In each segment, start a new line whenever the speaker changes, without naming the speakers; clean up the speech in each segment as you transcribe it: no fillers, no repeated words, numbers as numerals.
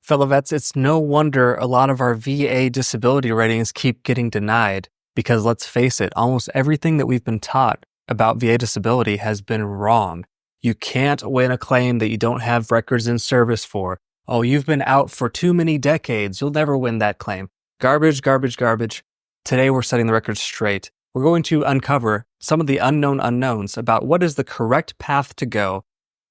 Fellow vets, it's no wonder a lot of our VA disability ratings keep getting denied because let's face it, almost everything that we've been taught about VA disability has been wrong. You can't win a claim that you don't have records in service for. Oh, you've been out for too many decades. You'll never win that claim. Garbage, garbage, garbage. Today we're setting the record straight. We're going to uncover some of the unknown unknowns about what is the correct path to go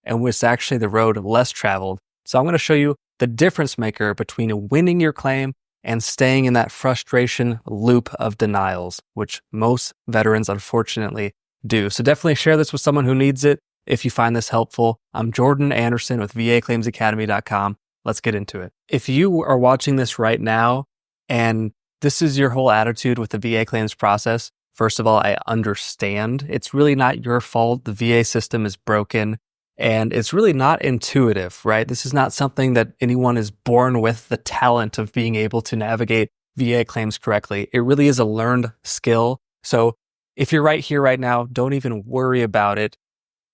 and what's actually the road less traveled. So I'm going to show you the difference maker between winning your claim and staying in that frustration loop of denials, which most veterans unfortunately do. So definitely share this with someone who needs it if you find this helpful. I'm Jordan Anderson with VAClaimsAcademy.com. Let's get into it. If you are watching this right now and this is your whole attitude with the VA claims process, first of all, I understand. It's really not your fault. The VA system is broken. And it's really not intuitive, right? This is not something that anyone is born with the talent of being able to navigate VA claims correctly. It really is a learned skill. So if you're right here, right now, don't even worry about it.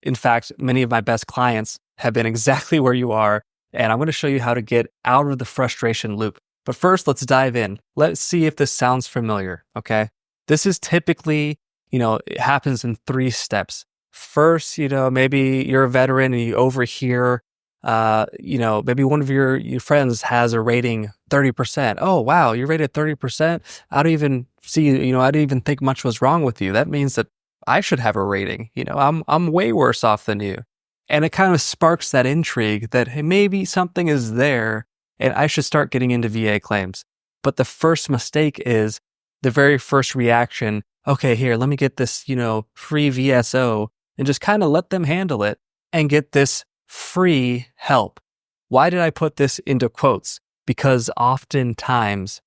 In fact, many of my best clients have been exactly where you are. And I'm going to show you how to get out of the frustration loop. But first, let's dive in. Let's see if this sounds familiar, okay? This is typically, it happens in 3 steps. First, maybe you're a veteran and you overhear, maybe one of your friends has a rating 30%. Oh, wow, you're rated 30%. I don't even see, I didn't even think much was wrong with you. That means that I should have a rating. I'm way worse off than you. And it kind of sparks that intrigue that, hey, maybe something is there and I should start getting into VA claims. But the first mistake is the very first reaction. Okay, here, let me get this, free VSO and just kind of let them handle it and get this free help. Why did I put this into quotes? Because oftentimes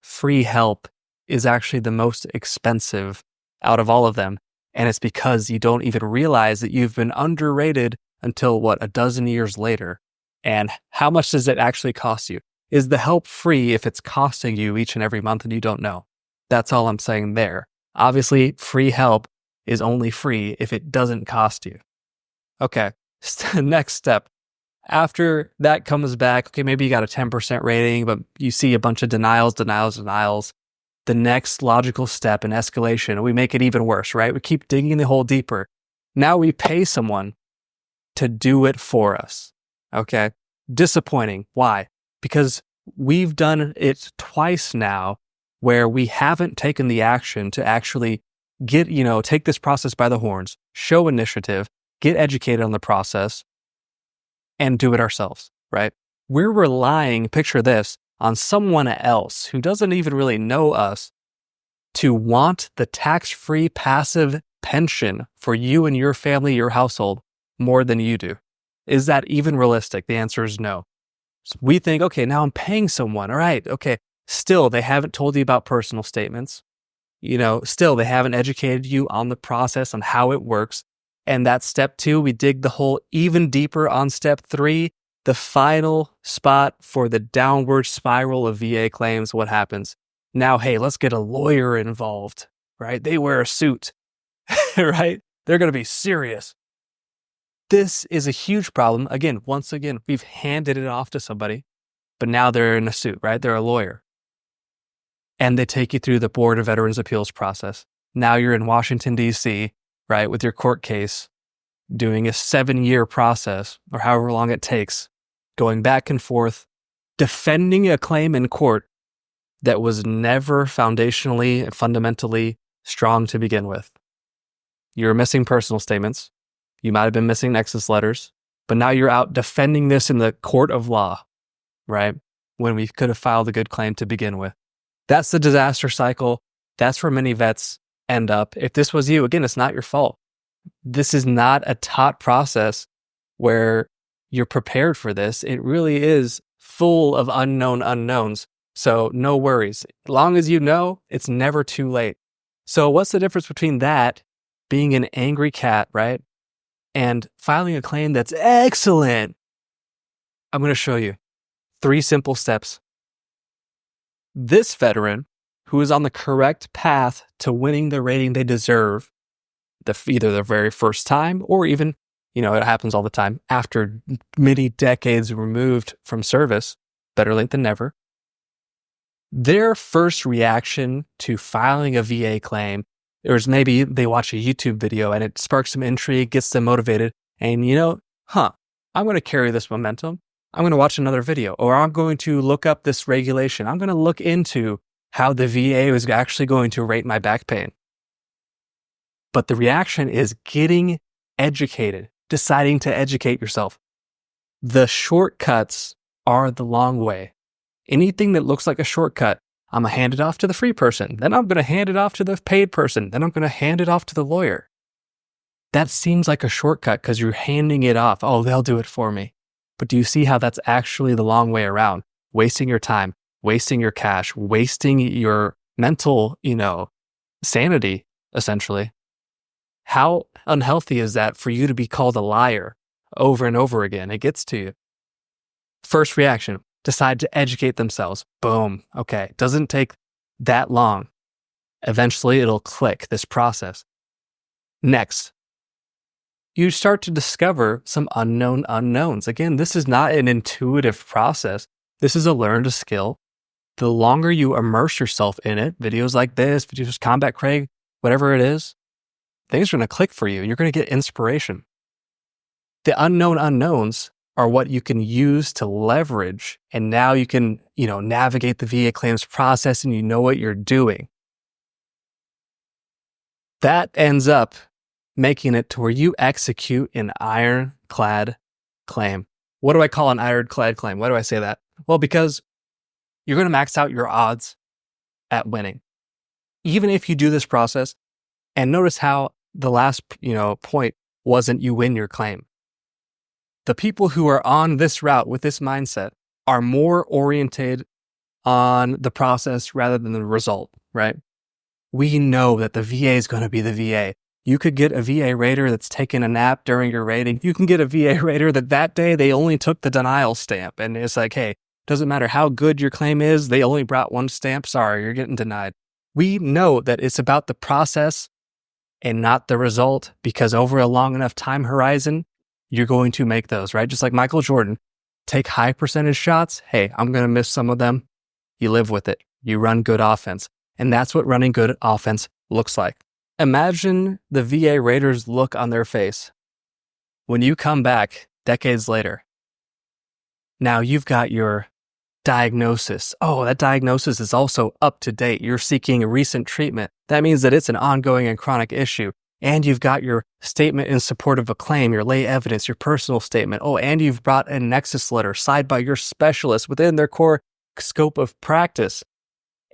free help is actually the most expensive out of all of them. And it's because you don't even realize that you've been underrated until a dozen years later. And how much does it actually cost you? Is the help free if it's costing you each and every month and you don't know? That's all I'm saying there. Obviously, free help is only free if it doesn't cost you. Okay, next step. After that comes back, okay, maybe you got a 10% rating, but you see a bunch of denials. The next logical step in escalation, we make it even worse, right? We keep digging the hole deeper. Now we pay someone to do it for us, okay? Disappointing. Why? Because we've done it twice now where we haven't taken the action to actually take this process by the horns, show initiative, get educated on the process, and do it ourselves, right? We're relying, picture this, on someone else who doesn't even really know us to want the tax-free passive pension for you and your family, your household, more than you do. Is that even realistic? The answer is no. So we think, okay, now I'm paying someone. All right, okay. Still, they haven't told you about personal statements. Still, they haven't educated you on the process, on how it works. And that's step 2. We dig the hole even deeper on step 3, the final spot for the downward spiral of VA claims. What happens? Now, hey, let's get a lawyer involved, right? They wear a suit, right? They're going to be serious. This is a huge problem. Once again, we've handed it off to somebody, but now they're in a suit, right? They're a lawyer. And they take you through the Board of Veterans Appeals process. Now you're in Washington, D.C., right, with your court case, doing a 7-year process, or however long it takes, going back and forth, defending a claim in court that was never foundationally and fundamentally strong to begin with. You're missing personal statements. You might have been missing nexus letters, but now you're out defending this in the court of law, right, when we could have filed a good claim to begin with. That's the disaster cycle. That's where many vets end up. If this was you, again, it's not your fault. This is not a taught process where you're prepared for this. It really is full of unknown unknowns. So no worries. As long as you know, it's never too late. So what's the difference between that, being an angry cat, right, and filing a claim that's excellent? I'm going to show you 3 simple steps. This veteran who is on the correct path to winning the rating they deserve, either the very first time or even it happens all the time after many decades removed from service, better late than never. Their first reaction to filing a VA claim, or maybe they watch a YouTube video and it sparks some intrigue, gets them motivated, and I'm going to carry this momentum. I'm going to watch another video, or I'm going to look up this regulation. I'm going to look into how the VA is actually going to rate my back pain. But the reaction is getting educated, deciding to educate yourself. The shortcuts are the long way. Anything that looks like a shortcut, I'm going to hand it off to the free person. Then I'm going to hand it off to the paid person. Then I'm going to hand it off to the lawyer. That seems like a shortcut because you're handing it off. Oh, they'll do it for me. But do you see how that's actually the long way around? Wasting your time, wasting your cash, wasting your mental, sanity, essentially. How unhealthy is that for you to be called a liar over and over again? It gets to you. First reaction, decide to educate themselves. Boom. Okay. Doesn't take that long. Eventually it'll click, this process. Next, you start to discover some unknown unknowns. Again, this is not an intuitive process. This is a learned skill. The longer you immerse yourself in it, videos like this, videos Combat Craig, whatever it is, things are going to click for you. You're going to get inspiration. The unknown unknowns are what you can use to leverage. And now you can, navigate the VA claims process and you know what you're doing. That ends up making it to where you execute an ironclad claim. What do I call an ironclad claim? Why do I say that? Well, because you're going to max out your odds at winning. Even if you do this process, and notice how the last, point wasn't you win your claim. The people who are on this route with this mindset are more oriented on the process rather than the result, right? We know that the VA is going to be the VA. You could get a VA rater that's taking a nap during your rating. You can get a VA rater that day they only took the denial stamp. And it's like, hey, doesn't matter how good your claim is, they only brought one stamp. Sorry, you're getting denied. We know that it's about the process and not the result, because over a long enough time horizon, you're going to make those, right? Just like Michael Jordan, take high percentage shots. Hey, I'm going to miss some of them. You live with it. You run good offense. And that's what running good offense looks like. Imagine the VA rater's look on their face when you come back decades later. Now you've got your diagnosis. Oh, that diagnosis is also up to date. You're seeking recent treatment. That means that it's an ongoing and chronic issue. And you've got your statement in support of a claim, your lay evidence, your personal statement. Oh, and you've brought a nexus letter signed by your specialist within their core scope of practice.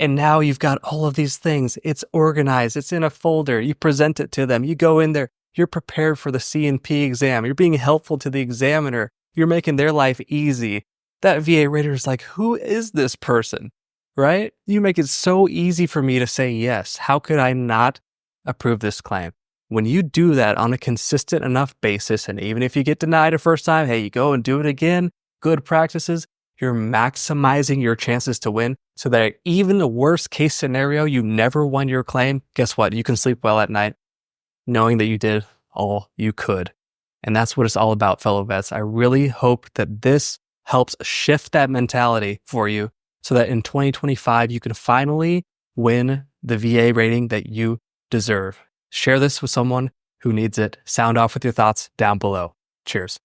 And now you've got all of these things. It's organized. It's in a folder. You present it to them. You go in there. You're prepared for the C&P exam. You're being helpful to the examiner. You're making their life easy. That VA rater is like, who is this person? Right? You make it so easy for me to say yes. How could I not approve this claim? When you do that on a consistent enough basis, and even if you get denied a first time, hey, you go and do it again, good practices, you're maximizing your chances to win so that even the worst case scenario, you never won your claim. Guess what? You can sleep well at night knowing that you did all you could. And that's what it's all about, fellow vets. I really hope that this helps shift that mentality for you so that in 2025, you can finally win the VA rating that you deserve. Share this with someone who needs it. Sound off with your thoughts down below. Cheers.